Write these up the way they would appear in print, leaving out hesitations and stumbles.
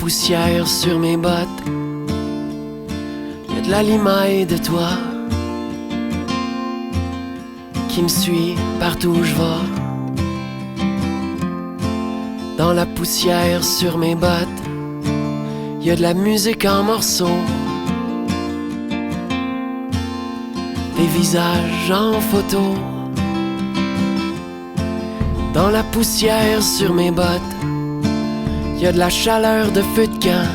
poussière sur mes bottes, y a de la limaille de toi qui me suit partout où je vais. Dans la poussière sur mes bottes, y a de la musique en morceaux, des visages en photo. Dans la poussière sur mes bottes, y a de la chaleur de feu de camp,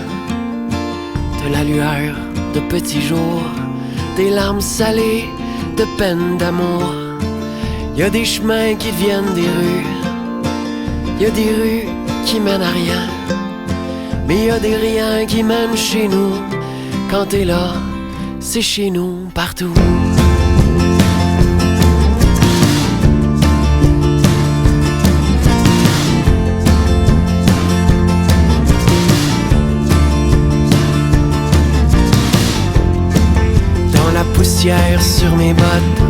de la lueur de petits jours, des larmes salées de peine d'amour. Y a des chemins qui deviennent des rues, y a des rues qui mènent à rien, mais y a des riens qui mènent chez nous. Quand t'es là, c'est chez nous partout. Poussière sur mes bottes,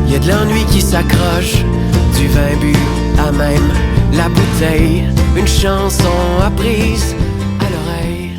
y a de l'ennui qui s'accroche, du vin bu à même la bouteille, une chanson apprise à l'oreille.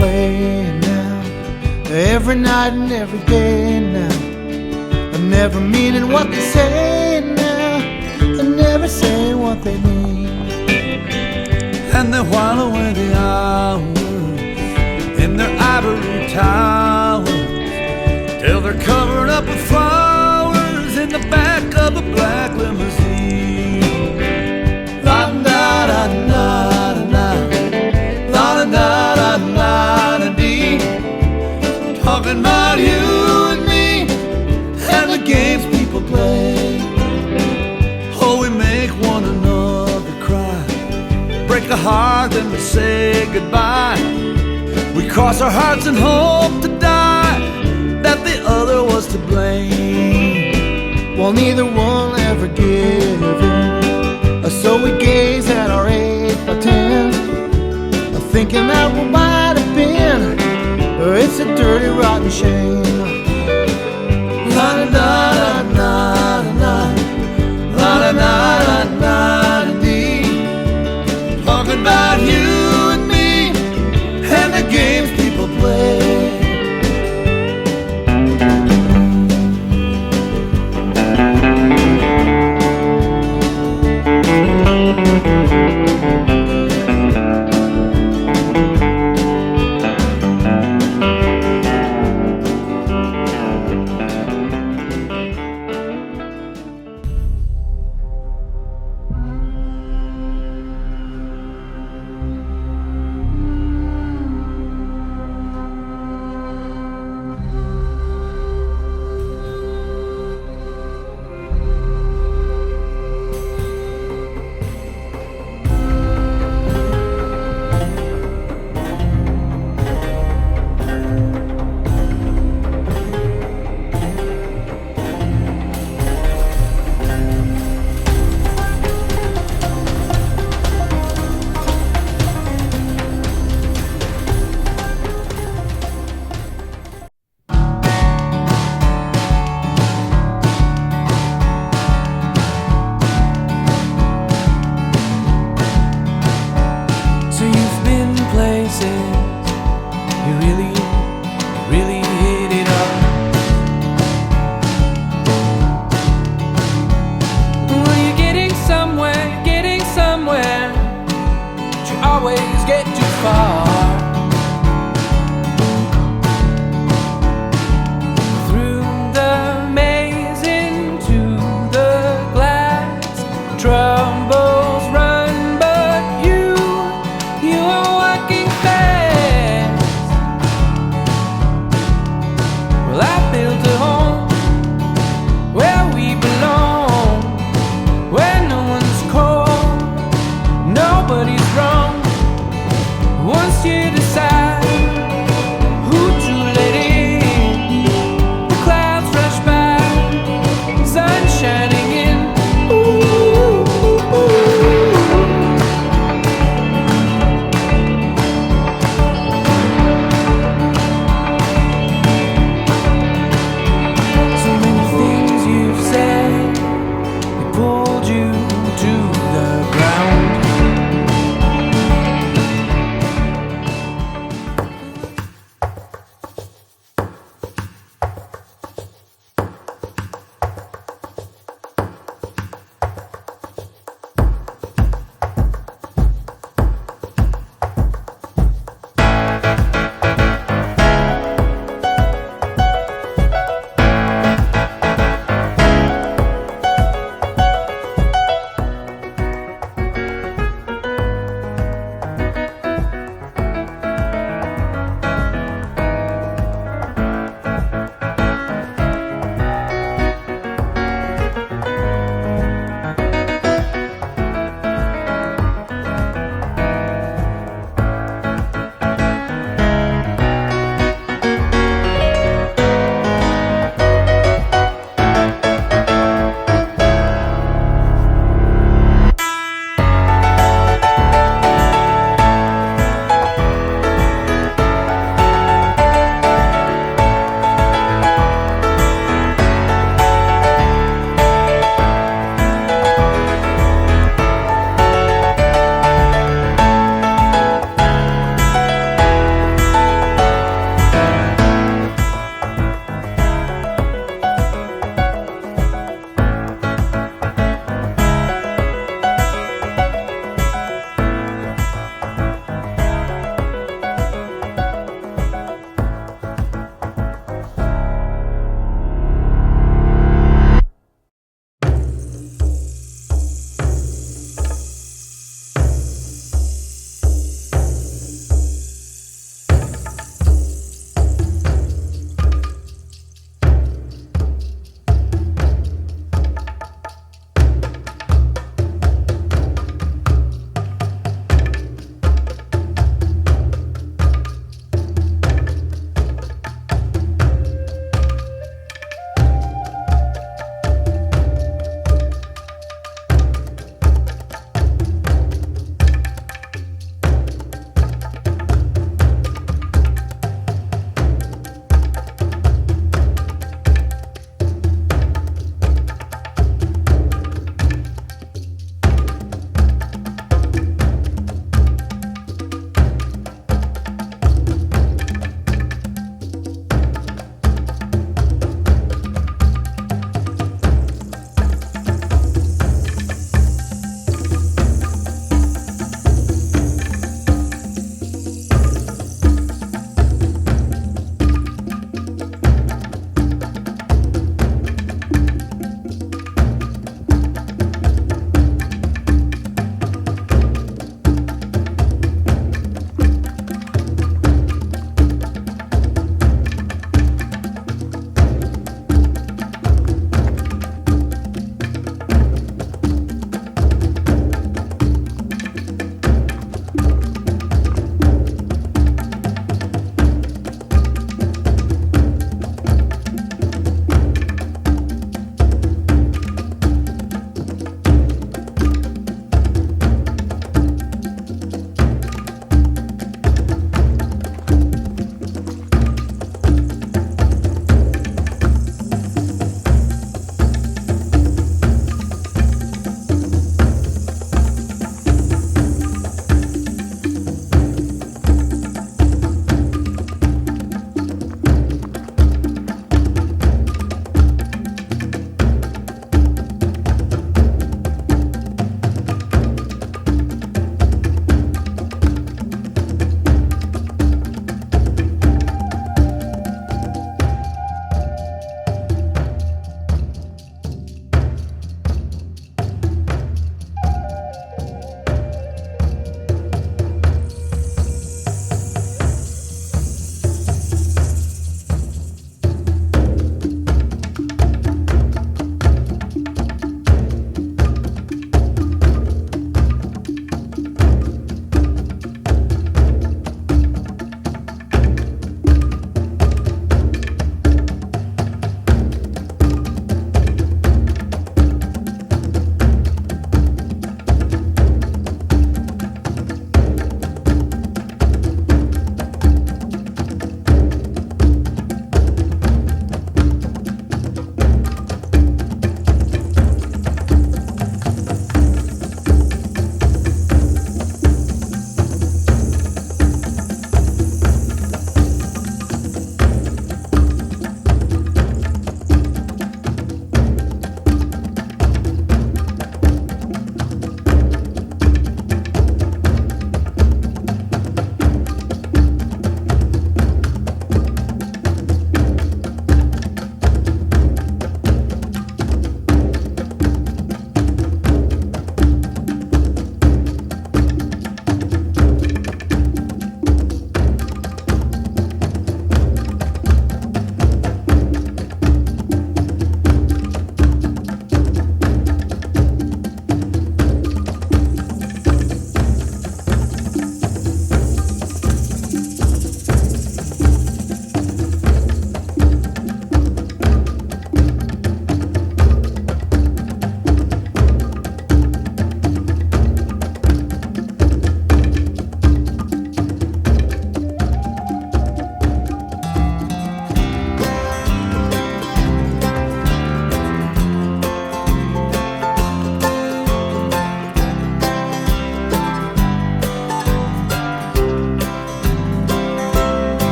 Playing now, every night and every day now, and never meaning what they say now, and never saying what they mean. And they while away the hours in their ivory towers, till they're covered up with flowers in the back of a black limousine. La da da da da da, la da da da da dee. Talking about you and me and the games people play. Oh, we make one another cry, break a heart then we say goodbye. We cross our hearts and hope to die that the other was to blame. Well, neither one ever give in, so we gaze at our 8x10, thinking that we might have been. It's a dirty, rotten shame. La da da da da da, la da da da da dee. Talking about you and me and the games people play. fast. Well, I built a home where we belong, where no one's cold, nobody's wrong. Once you decide who to let in, the clouds rush by, sun shining in. So many things you've said, they pulled you to the ground.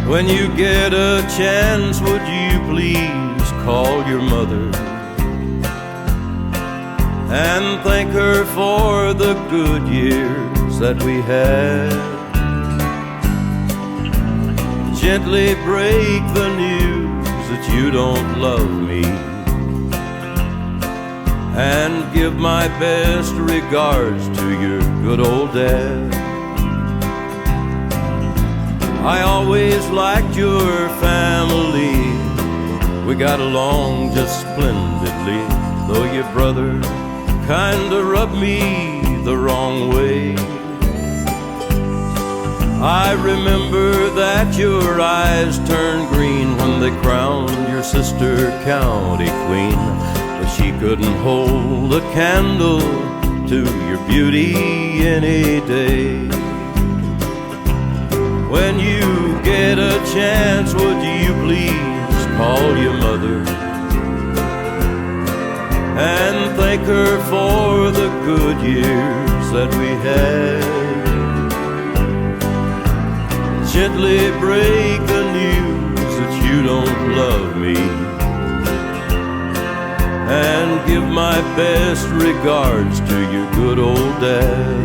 When you get a chance, would you please call your mother and thank her for the good years that we had? Gently break the news that you don't love me, and give my best regards to your good old dad. I always liked your family, we got along just splendidly, though your brother kinda rubbed me the wrong way. I remember that your eyes turned green when they crowned your sister county queen, but she couldn't hold a candle to your beauty any day. When you get a chance, would you please call your mother and thank her for the good years that we had? Gently break the news that you don't love me, and give my best regards to your good old dad.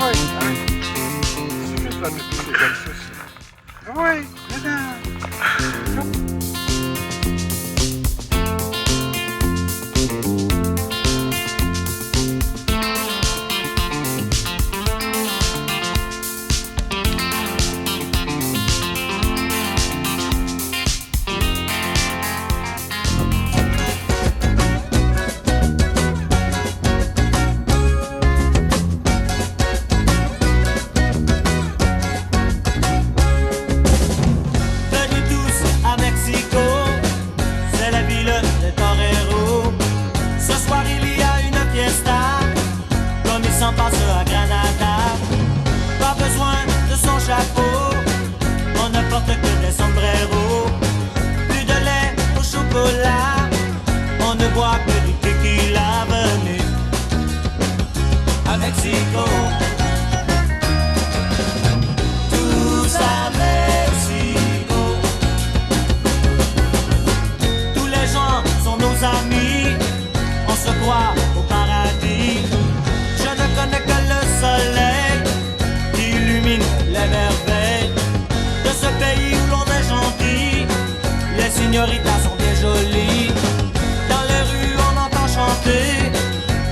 Allez, arrête. Suffit de la tête, c'est comme ça. Oui, madame. Señoritas sont bien jolies. Dans les rues on entend chanter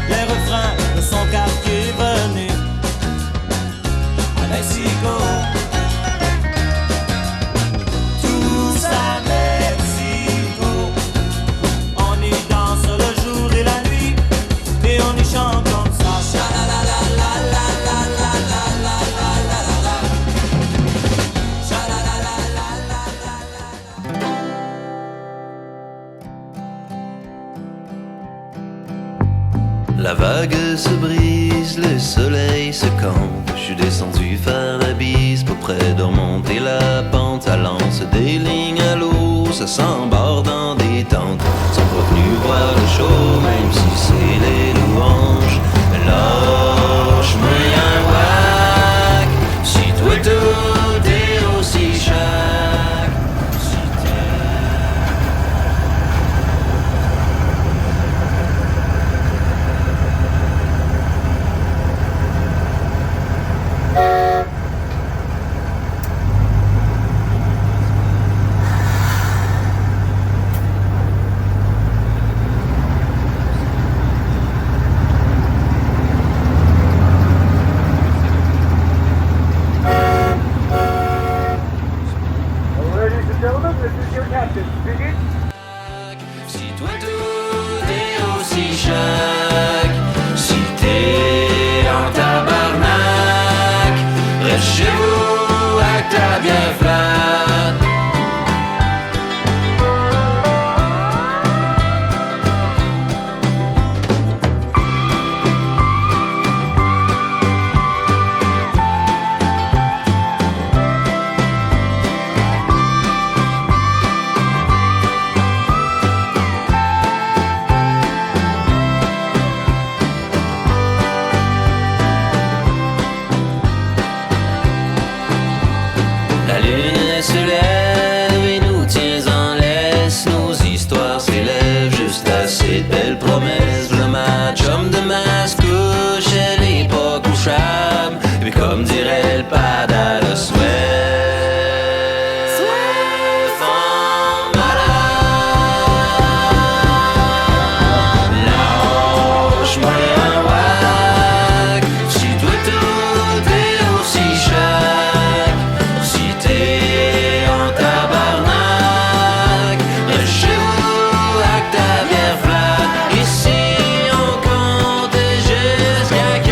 les refrains de son quartier. Venez à Mexico, tous à Mexico. On y danse le jour et la nuit et on y chante comme ça. La vague se brise, le soleil se campe. Je suis descendu faire la bise pour près de remonter la pente. Ça lance des lignes à l'eau, ça s'embarque dans des tentes. Sont pas venus voir le show, même si c'est les louanges. Lâche-moi un whack, si toi tout est aussi chaque. Si toi tout est aussi chaque, si t'es en tabarnak, reste chez vous avec ta bière flat. La lune se lève et nous tient en laisse. Nos histoires s'élèvent juste à ces belles promesses. Le match homme de masse couche, elle est pas couchable. Et comme dirait le pad à la souhait. Femme malade, lâche-moi un whack, si toi tout est aussi chaque. Si t'es en tabarnak, reste chez vous avec ta bière flat. Ici on compte jusqu'à 4.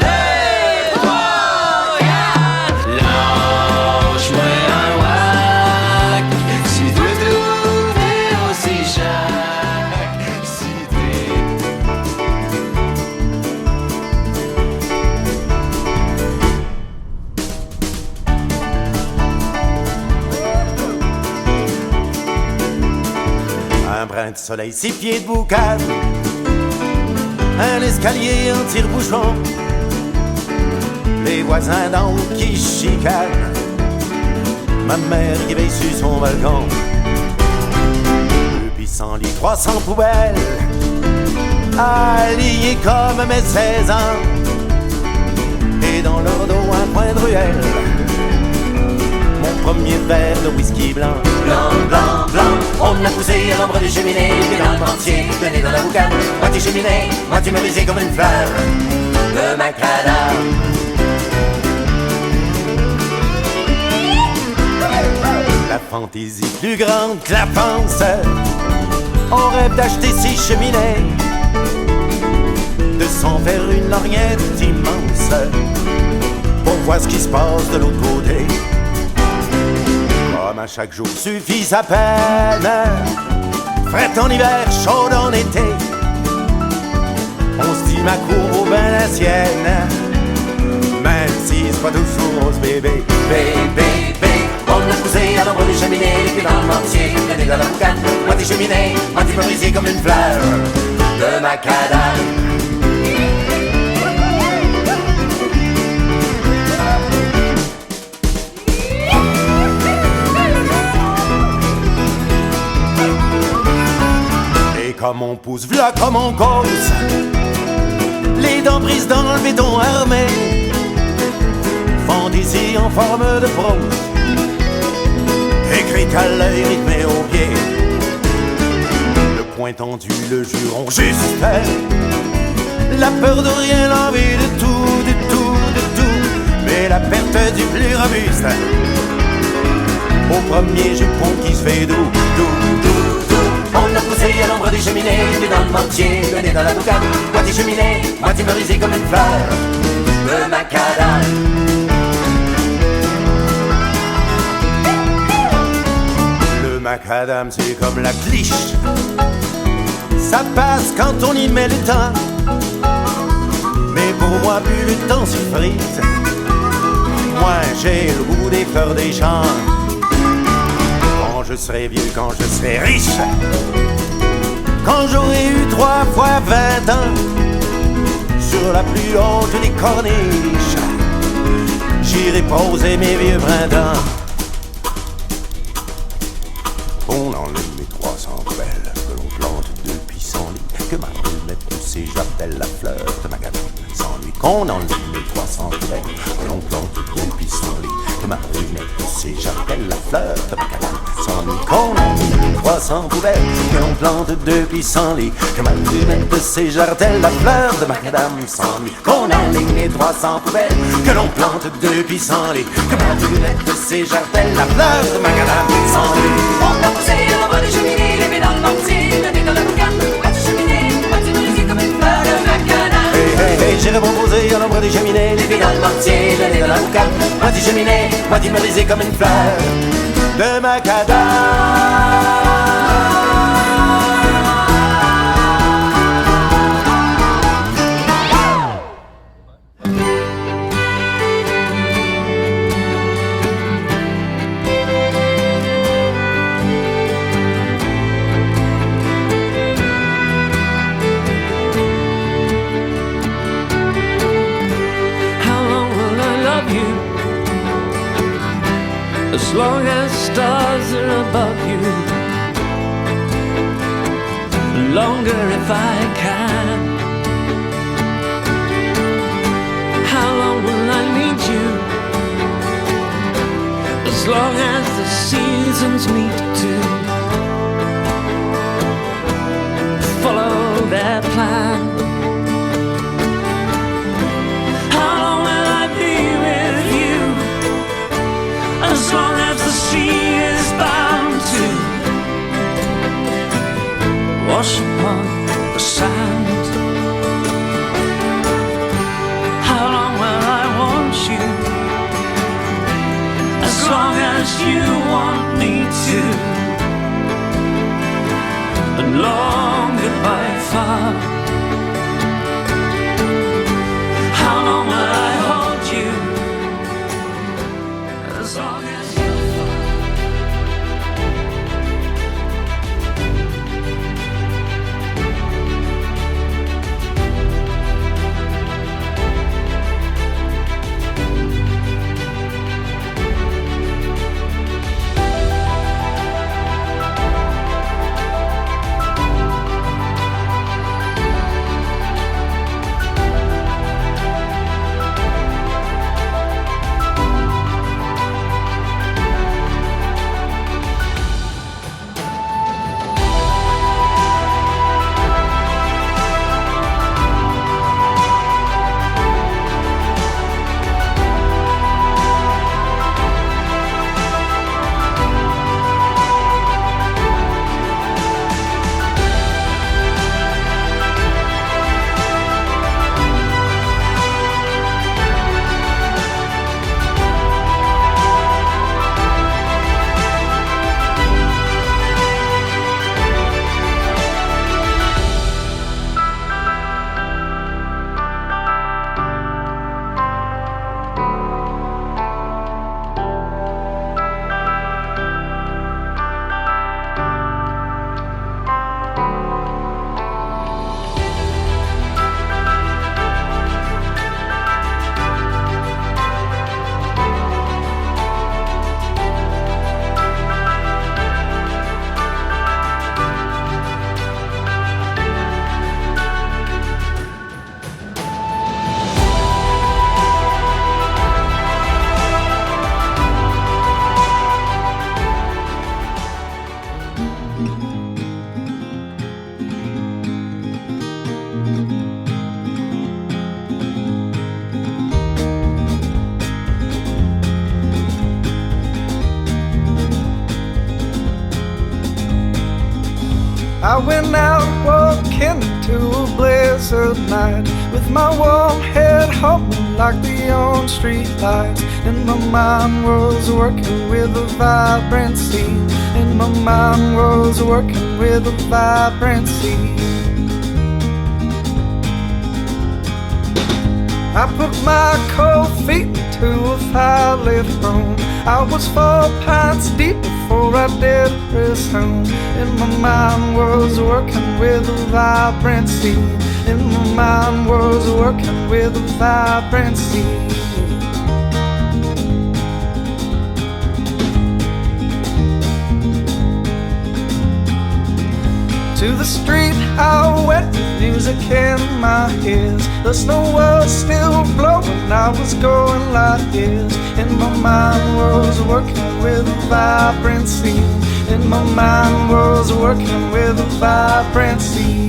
Hey, 3, 4. Lâche-moi un whack, si toi tout est aussi chaque. Si t'es un brin de soleil, 6 pieds de boucan, un escalier en tire-bouchon, les voisins d'en haut qui chicanent, ma mère qui veille sur son balcon, 800 lits, 300 poubelles, alignés comme mes 16 ans, et dans leur dos un coin de ruelle. Mon whisky blanc. Blanc, blanc, blanc, on a poussé à l'ombre des cheminées, et dans le mortier, le nez dans la boucane. Moitié cheminée, moitié merisée comme une fleur de macadam. La fantaisie plus grande que la pensée, on rêve d'acheter ces cheminées, de s'en faire une lorgnette immense, pour voir ce qui se passe de l'autre côté. Comme à chaque jour suffit sa peine, frette en hiver, chaude en été. On se dit ma cour vaut bien la sienne, même si c'est pas toujours rose bébé. Bébé, on a poussé à l'ombre des cheminées, puis dans le mortier, le nez dans la boucane. Moitié cheminée, moitié brisée comme une fleur de macadam. Et comme on pousse, v'là comme on cause, les dents prises dans le béton armé, fantaisie en forme de prose, écrite à l'œil, rythmé au pied. Le poing tendu, le juron juste, la peur de rien, l'envie de tout, de tout, de tout, mais la perte du plus robuste, au premier jupon qui se fait doux, doux, doux, doux. On a poussé à l'ombre des cheminées, puis dans le mortier, le nez dans la boucane. Moitié cheminée, moitié merisée comme une fleur de macadam. Le macadam c'est comme la cliche, ça passe quand on y met le temps. Mais pour moi plus le temps s'y frise, moins j'ai le goût des fleurs des champs. Quand je serai vieux, quand je serai riche, quand j'aurai eu 3 fois 20 ans, sur la plus haute des corniches, j'irai poser mes vieux printemps. On enlève mes 300 poubelles, que l'on plante 2 pissenlits, que ma rue mette poussé, j'appelle la fleur de macadam sans lui. Qu'on enlève mes 300 poubelles, que l'on plante 2 pissenlits, que ma rue mette poussé, j'appelle la fleur de macadam sans lui. Qu'on enlève mes 300 poubelles, que l'on plante 2 pissenlits, que ma rue mette poussé, j'appelle la fleur de macadam sans lui. Qu'on enlève mes 300 poubelles, que l'on plante 2 pissenlits, que ma rue mette poussé, j'appelle la fleur de macadam sans lui. On a poussé à l'ombre des cheminées, les pieds dans le mortier, le nez dans la boucane. Moitié cheminée, moitié merisée comme une fleur de macadam. Hey, hey, hey, j'irai m'opposer à l'ombre des cheminées, les pieds dans le mortier, le nez dans la boucane. Moitié cheminée, moitié merisée comme une fleur de macadam. As long as stars are above you, longer if I can. How long will I need you? As long as the seasons meet to follow their plan. How long will I be with you? As long as the sea is bound to wash upon the sand. How long will I want you? As long as you want me to. And long goodbye far. How long will I hold you? As long as I went out walking into a blizzard night with my warm head humming like the on-street lights. And my mind was working with a vibrancy. And my mind was working with a vibrancy. I put my cold feet into a firelit room. I was 4 pints deep before I did resume. And my mind was working with a vibrancy. And my mind was working with a vibrancy. To the street I went with music in my ears. The snow was still blowing, I was going like this. And my mind was working with a vibrancy. And my mind was working with a vibrancy.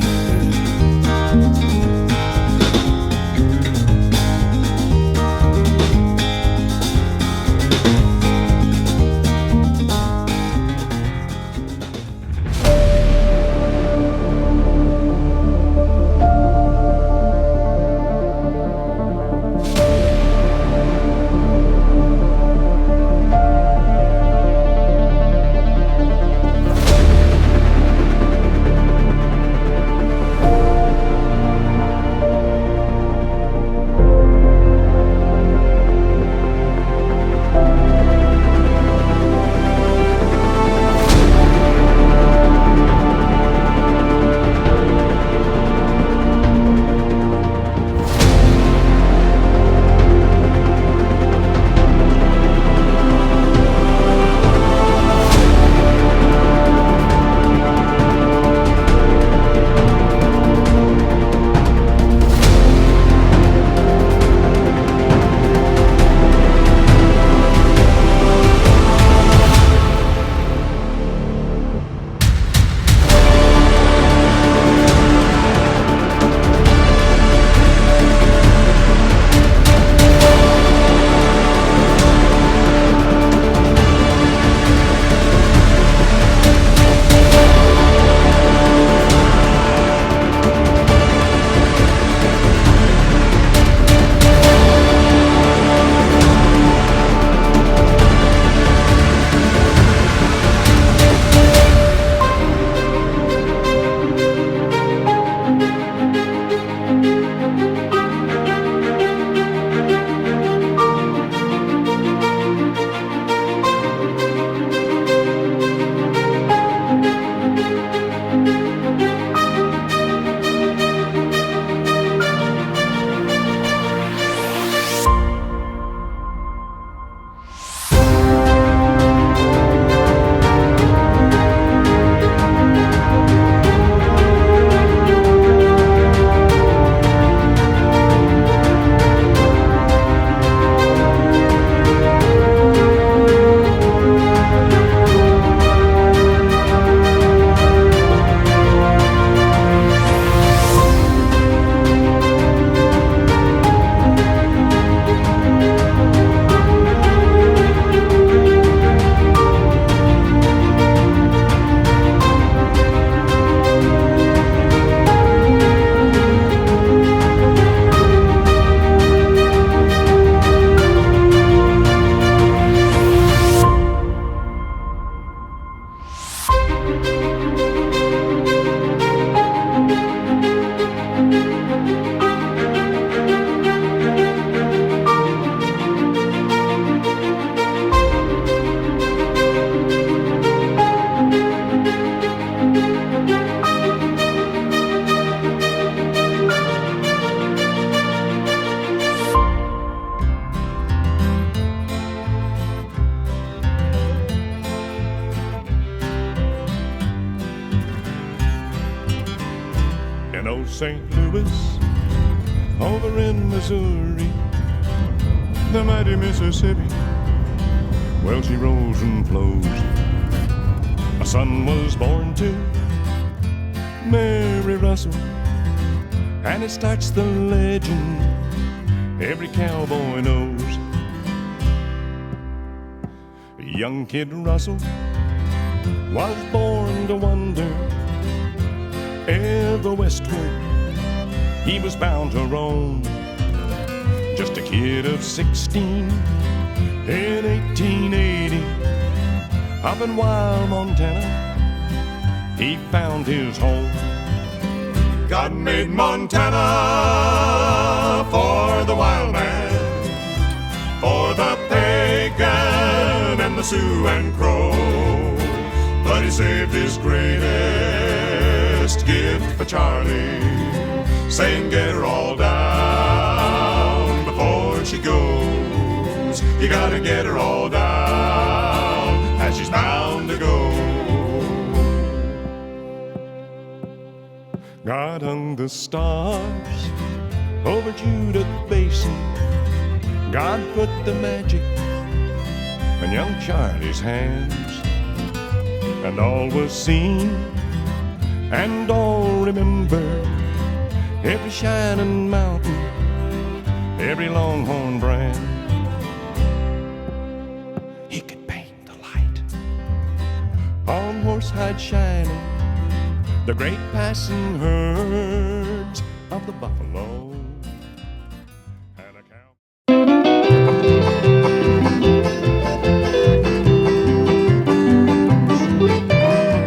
St. Louis, over in Missouri, the mighty Mississippi, well, she rolls and flows. A son was born to Mary Russell, and it starts the legend every cowboy knows. Young kid Russell was born to wonder ever westward he was bound to roam. Just a kid of 16 in 1880, up in wild Montana, he found his home. God made Montana for the wild man, for the pagan and the Sioux and Crow. But he saved his greatest gift for Charlie, saying get her all down before she goes. You gotta get her all down as she's bound to go. God hung the stars over Judith Basin. God put the magic in young Charlie's hands. And all was seen and all remembered, every shining mountain, every longhorn brand. He could paint the light on horsehide shining, the great passing herds of the buffalo and a cow.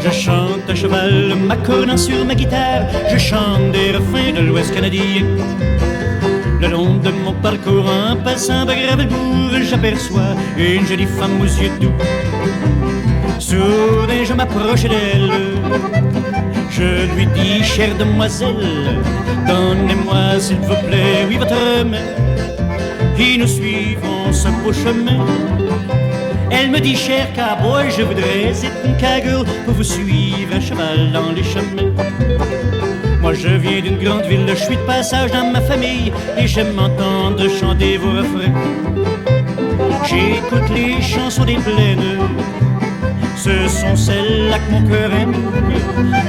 Je chante à cheval, m'accordant sur ma guitare. Je chante des refrains de l'Ouest canadien. Le long de mon parcours, en passant par Gravelbourg, j'aperçois une jolie femme aux yeux doux. Soudain, je m'approche d'elle. Je lui dis, chère demoiselle, donnez-moi s'il vous plaît, oui, votre main. Et nous suivons ce beau chemin. Elle me dit, cher cowboy, je voudrais être une cowgirl pour vous suivre à cheval dans les chemins. Moi je viens d'une grande ville, je suis de passage dans ma famille et j'aime m'entendre chanter vos refrains. J'écoute les chansons des plaines, ce sont celles-là que mon cœur aime.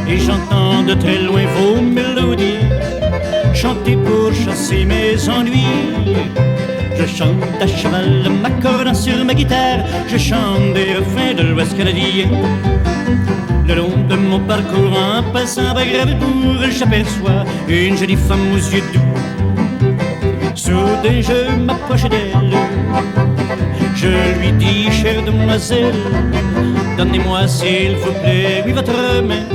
Et j'entends de très loin vos mélodies, chanter pour chasser mes ennuis. Je chante à cheval, m'accordant sur ma guitare. Je chante des refrains de l'Ouest canadien. Le long de mon parcours, en passant par Gravelbourg, j'aperçois une jolie femme aux yeux doux. Soudain, je m'approche d'elle. Je lui dis, chère demoiselle, donnez-moi s'il vous plaît, oui, votre main.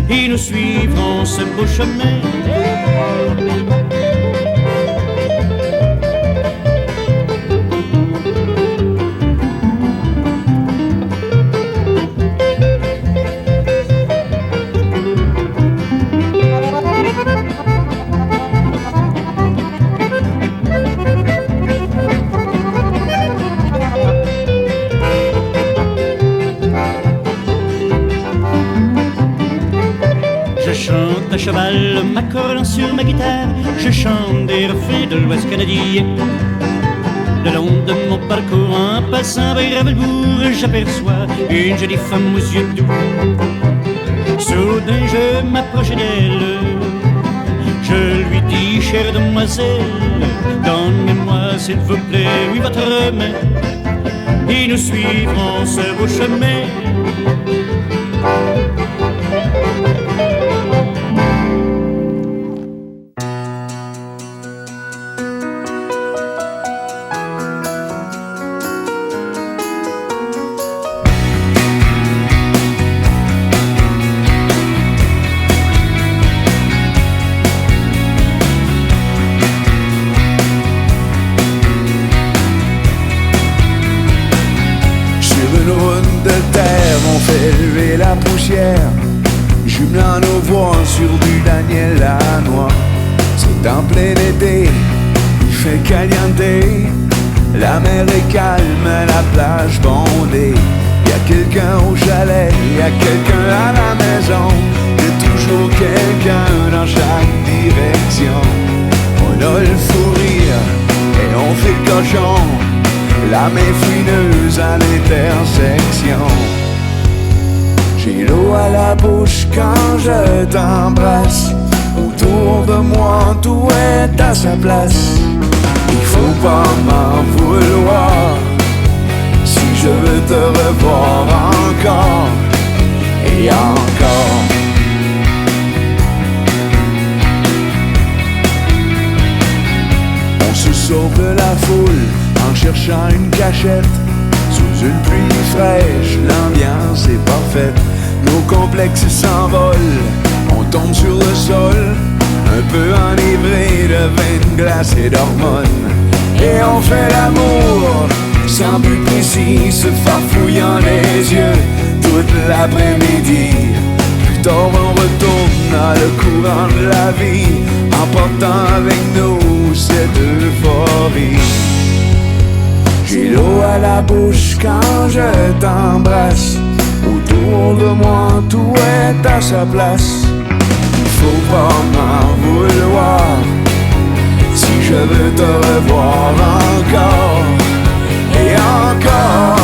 Et nous suivrons ce beau chemin. À cheval, m'accordant sur ma guitare, je chante des refrains de l'Ouest canadien. Le long de mon parcours, en passant par Gravelbourg, j'aperçois une jolie femme aux yeux doux. Soudain, je m'approche d'elle. Je lui dis, chère demoiselle, donnez-moi s'il vous plaît, oui, votre main. Et nous suivrons ce beau chemin. Lever la poussière, jumelant nos voix sur du Daniel Lanois. C'est en plein été, il fait caliente, la mer est calme, la plage bondée. Y'a quelqu'un au chalet, y'a quelqu'un à la maison, y'a toujours quelqu'un dans chaque direction. On a le fou rire et on fait le cochon, la main fineuse à l'intersection. J'ai l'eau à la bouche quand je t'embrasse. Autour de moi tout est à sa place. Il faut pas m'en vouloir si je veux te revoir encore et encore. dans une cachette, sous une pluie fraîche, l'ambiance est parfaite. Nos complexes s'envolent, on tombe sur le sol, un peu enivré de vin de glace et d'hormones. Et on fait l'amour, sans but précis, se farfouillant les yeux toute l'après-midi. Plus tard on retourne dans le courant de la vie, emportant avec nous cette euphorie. J'ai l'eau à la bouche quand je t'embrasse, autour de moi tout est à sa place. Faut pas m'en vouloir si je veux te revoir encore et encore.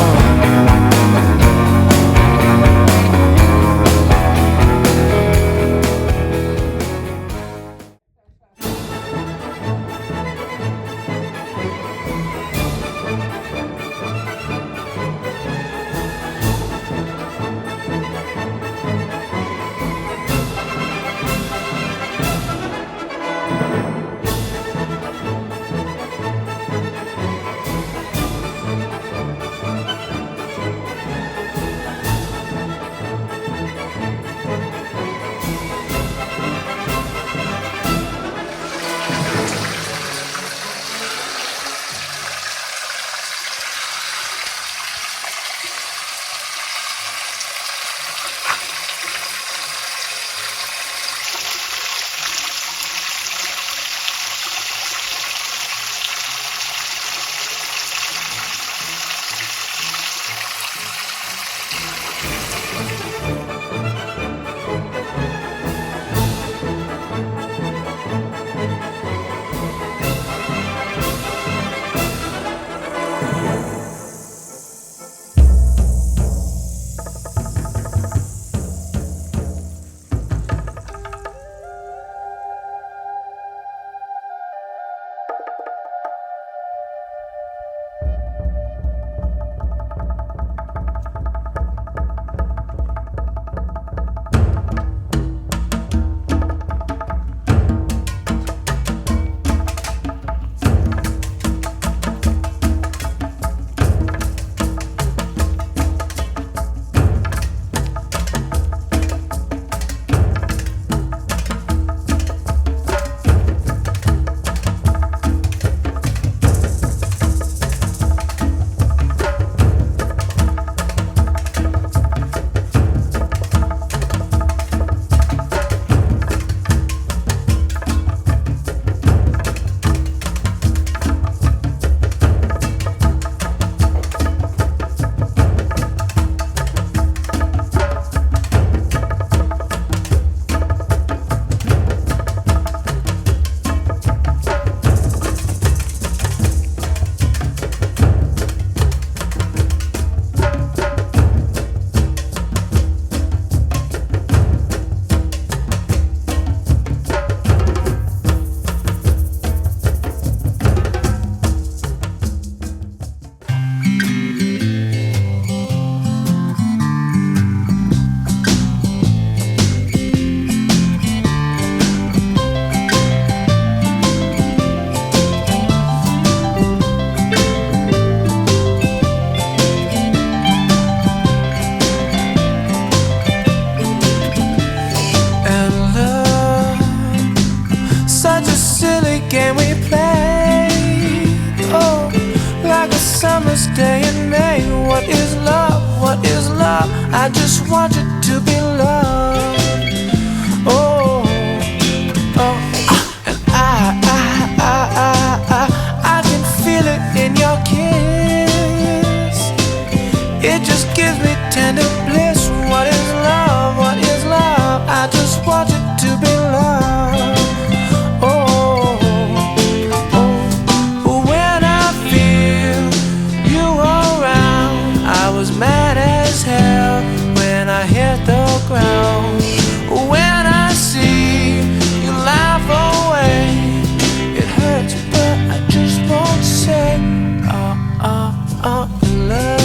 I just wanted to be loved. Oh, oh, and I can feel it in your kiss. It just gives me tender bliss. What is love? What is love? I just wanted to be loved. Oh, oh, when I feel you around, I was mad as hell when I hit the ground. When I see you laugh away, it hurts, but I just won't say, oh, oh, oh, love.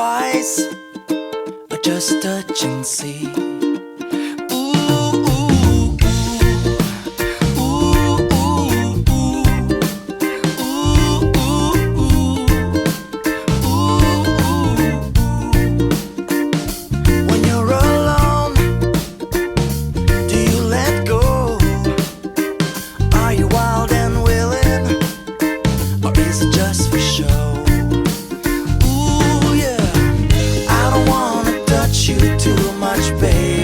twice, or just touch and see. Baby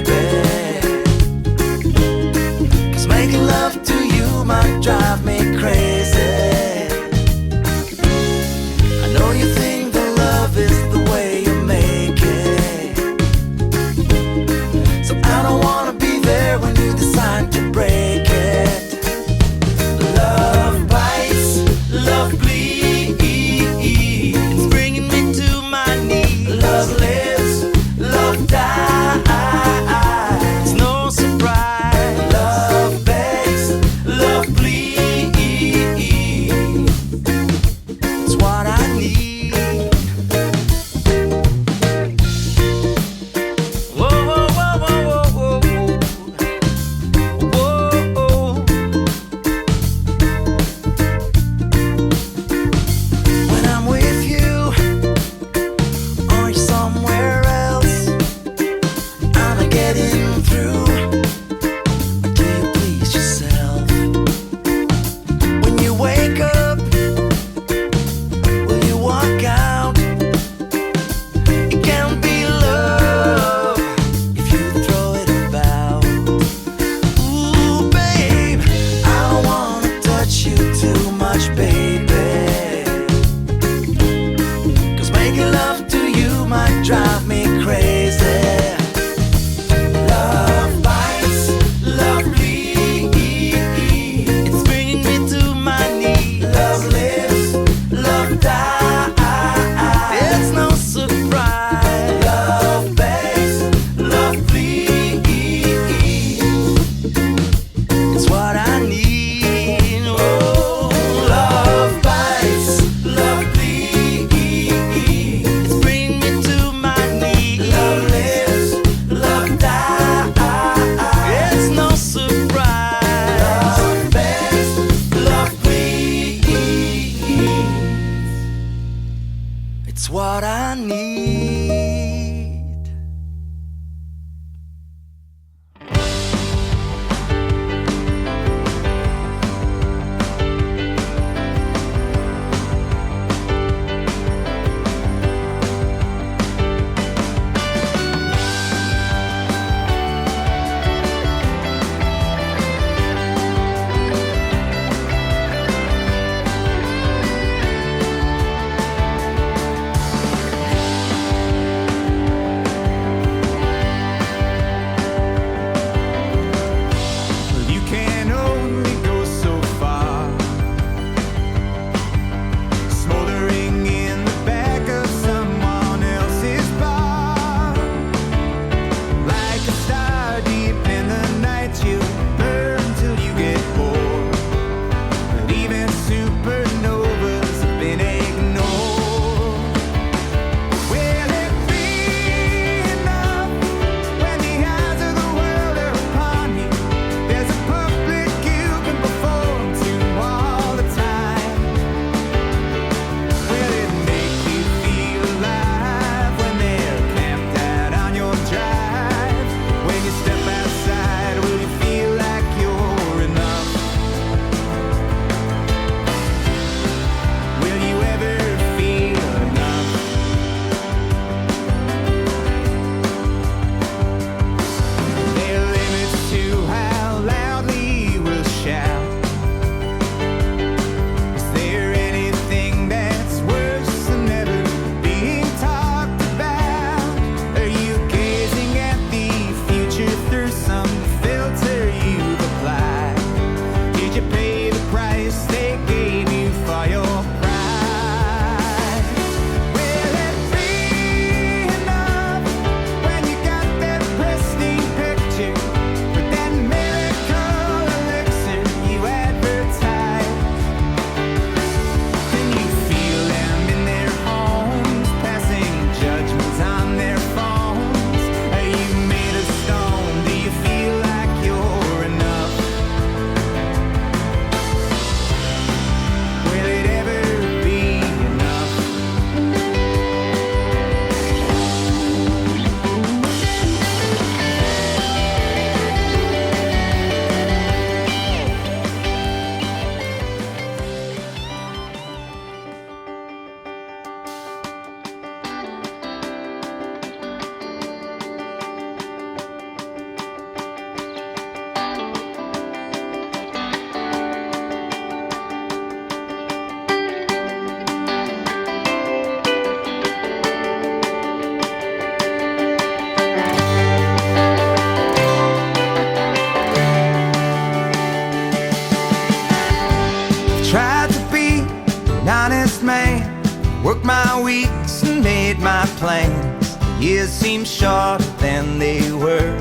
Worked my weeks and made my plans. The years seemed shorter than they were.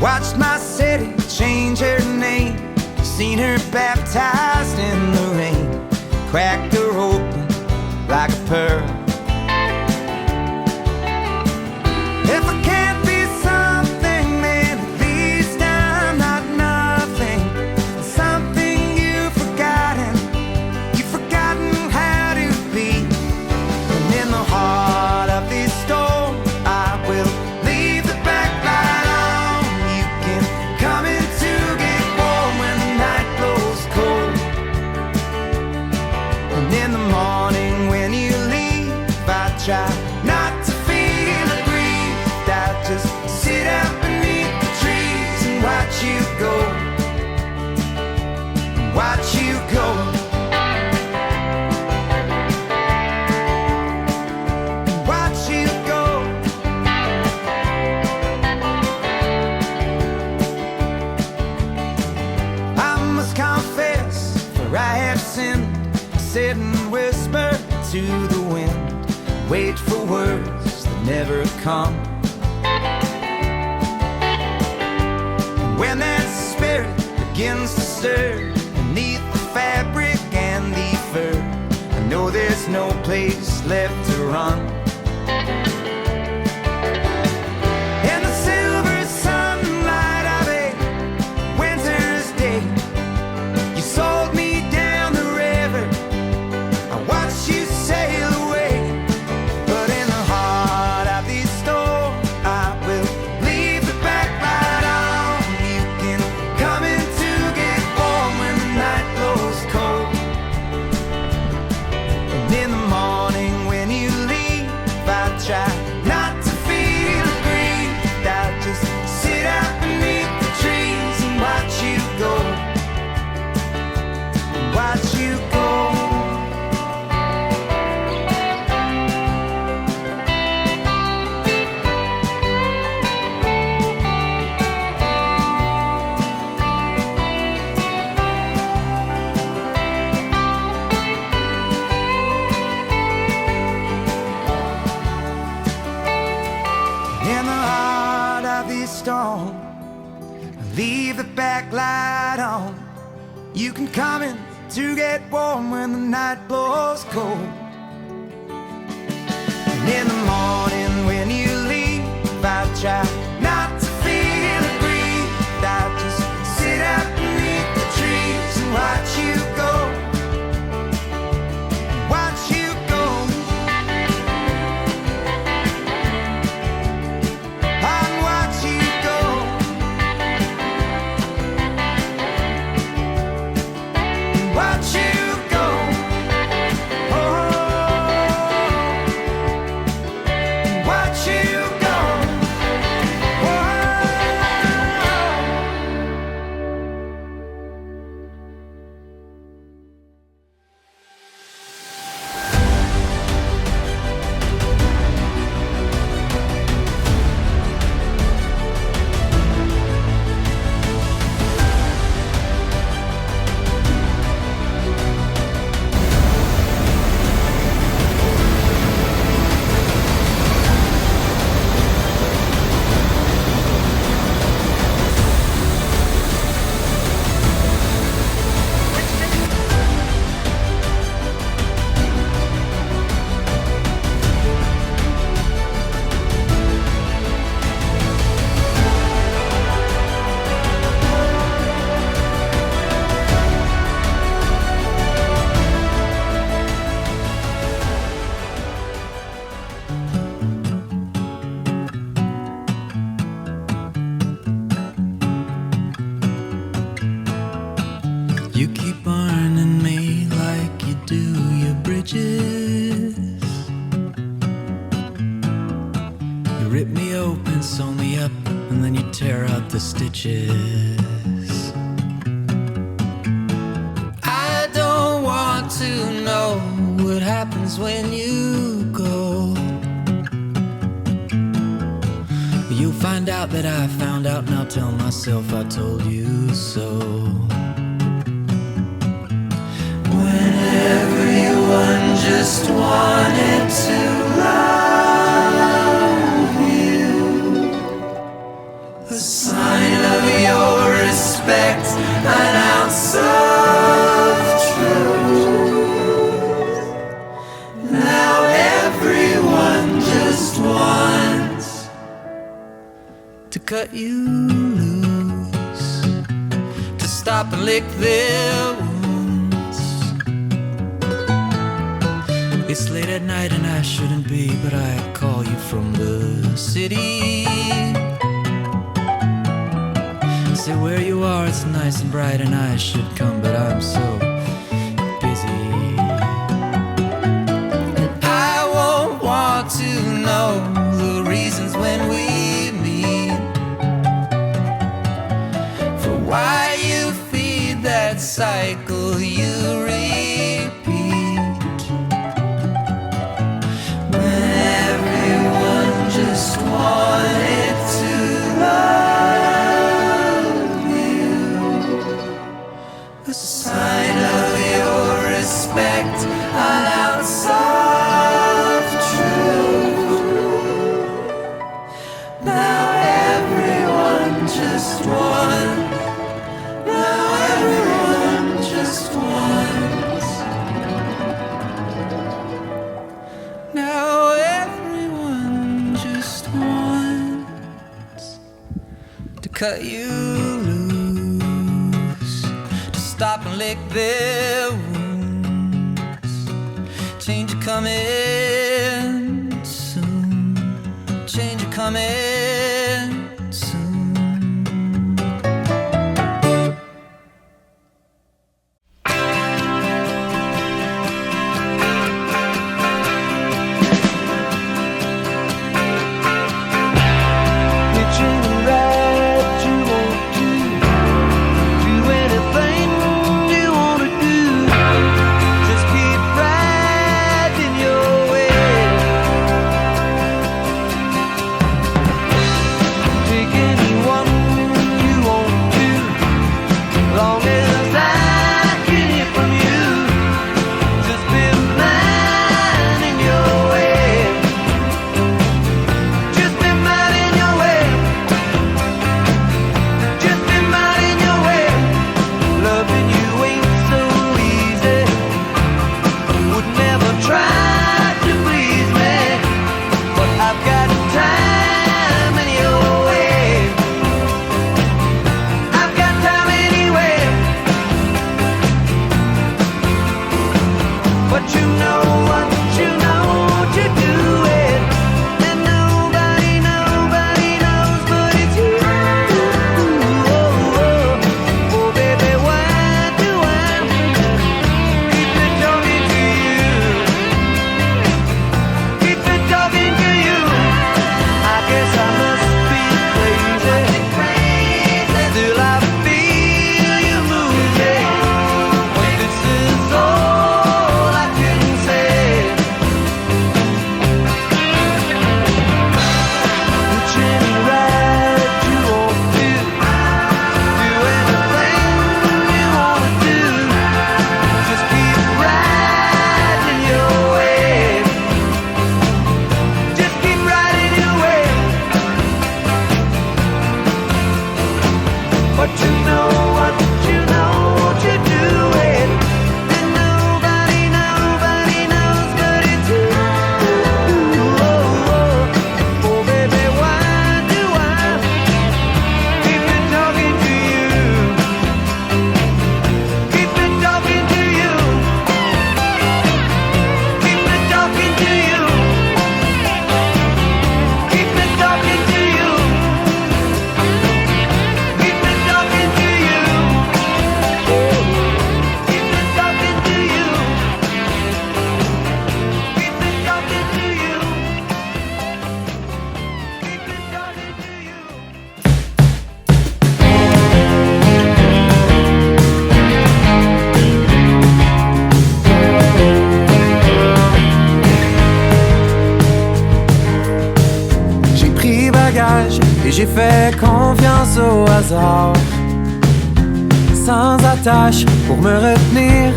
Watched my city change her name. Seen her baptized in the rain. Cracked her open like a pearl. If I can't be something, then at least I'm not nothing. Something you've forgotten. You've forgotten how to be. And in the heart of this storm, I will leave the back light on. You can come in to get warm when the night blows cold. And in the morning when you leave, I try not to feel aggrieved. I just sit out beneath the trees and watch you go. Watch you go. Watch you go. I must confess, for I have sinned. Sit and whisper to the wind, wait for words that never come. And when that spirit begins to stir beneath the fabric and the fur, I know there's no place left to run. In the silver sunlight of a winter's day, you sold me down the river. I watched you sail away. But in the heart of this storm, I will leave the back light on. You can come in to get warm when the night blows cold. And in the morning when you leave, I try not to feel aggrieved. I just sit out beneath the trees and watch you go. Watch you go. In the heart of this storm, leave the back light on. You can come in to get warm when the night blows cold. And in the morning when you leave, I try not to feel aggrieved. I just sit out beneath the trees and watch you go. Watch you go. I'll watch you go. Watch you go. Oh, watch you go. You keep burning me like you do your bridges. You rip me open, sew me up, and then you tear out the stitches. I don't want to know what happens when you go. You'll find out that I found out, and I'll tell myself I told you so. When Everyone just wanted to love you. A sign of your respect, an ounce of truth. Now everyone just wants to cut you loose, to stop and lick their wounds. It's late at night and I shouldn't be, but I call you from the city. Say where you are, it's nice and bright and I should come, but I'm so busy. I won't want to know the reasons when we meet, for why you feed that cycle you repeat. When everyone just wanted to love you, a sign of your respect, an ounce of truth. Now everyone just wants. Now everyone just wants. Now everyone just wants to cut you loose, to stop and lick their wounds. Change is coming soon. Change is coming soon. Picture the ride you won't do anything you wanna do. Just keep riding your way. Take anyone you want to, long as I can hear from you. Just be minding your way. Just be minding your way. Just be minding your way. Loving you ain't so easy. Would never try to please me, but I've got time in your way. I've got time anyway. But you know what to do it. And nobody knows but it's you. Oh baby, why do I keep it talking to you? Keep it talking to you. I guess I must be crazy. Still I feel you moving. But this is all I can say. Which any ride you want to, do anything you wanna do. Just keep riding your way. Just keep riding your way. But you know what to do it. And nobody knows but it's you. Oh baby, why do I keep it talking to you? Keep it talking to you. Keep it talking to you. Keep it talking to you. Keep it talking to you. Keep it talking to you. Keep it talking to you. Keep it talking to you. J'ai pris bagage et j'ai fait confiance au hasard, sans attache pour me retenir.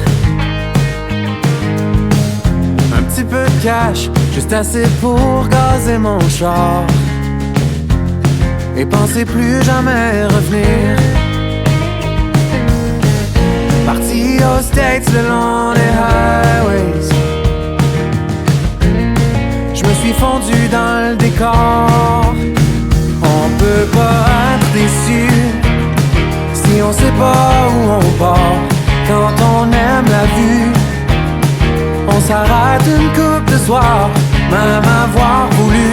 cash, juste assez pour gazer mon char et penser plus jamais revenir. Parti aux States le long des highways, je me suis fondu dans le décor. On peut pas être déçu si on sait pas où on part. Quand on aime la vue, on s'arrête une couple de soir, même avoir voulu.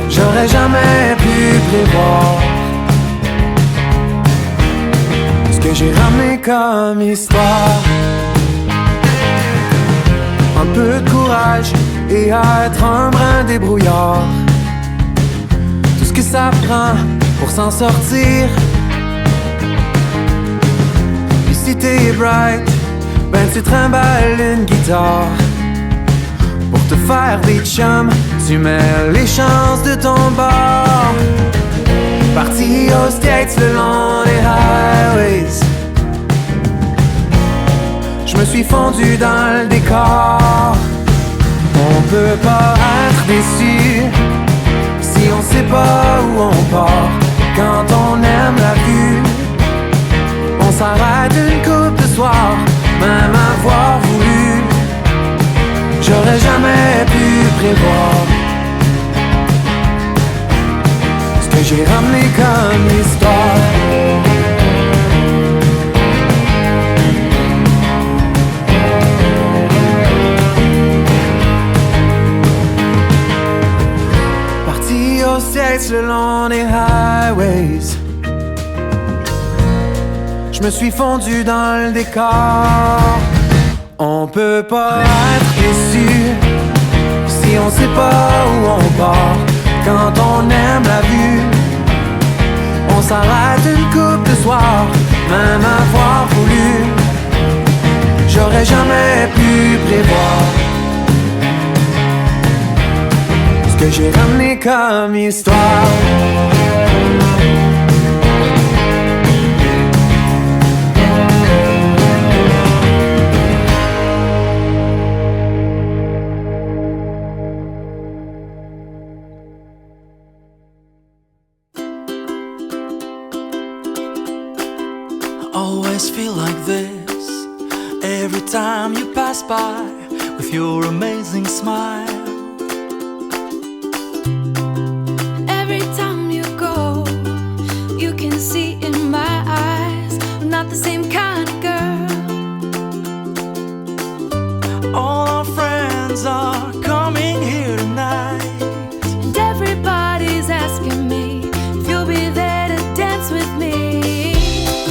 J'aurais jamais pu prévoir ce que j'ai ramené comme histoire. Un peu de courage et être un brin débrouillard. Tout ce que ça prend pour s'en sortir. Puis si t'es bright, ben tu trimbales une guitare. Pour te faire des chums, tu mets les chances de ton bord. Parti aux States le long des highways, je me suis fondu dans le décor. On peut pas être déçu si on sait pas où on part. Quand on aime la vue, on s'arrête une couple de soir, même avoir voulu. J'aurais jamais pu prévoir ce que j'ai ramené comme histoire. Parti aux States le long des highways, je me suis fondu dans le décor. On peut pas être déçu si on sait pas où on part. Quand on aime la vue, on s'arrête une couple de soir, même avoir voulu. J'aurais jamais pu prévoir ce que j'ai ramené comme histoire. Always feel like this every time you pass by with your amazing smile. Every time you go, you can see in my eyes I'm not the same kind of girl. All our friends are coming here tonight, and everybody's asking me if you'll be there to dance with me.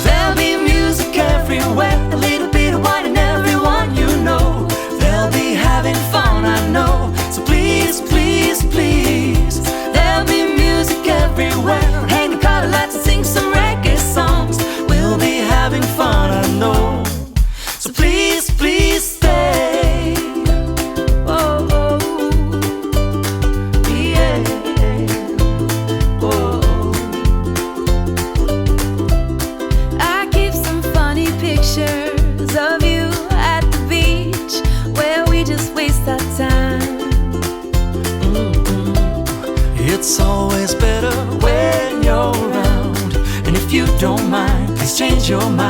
There'll be music everywhere, a little bit of wine and everyone you know. They'll be having fun, I know. So please, please, please. There'll be music everywhere. Hang the color lights and sing some reggae songs. We'll be having fun, I know. So please, please stay. Oh, oh, yeah. Oh. I keep some funny pictures of you at the beach where we just waste our time. It's always better when you're around. And if you don't mind, please change your mind.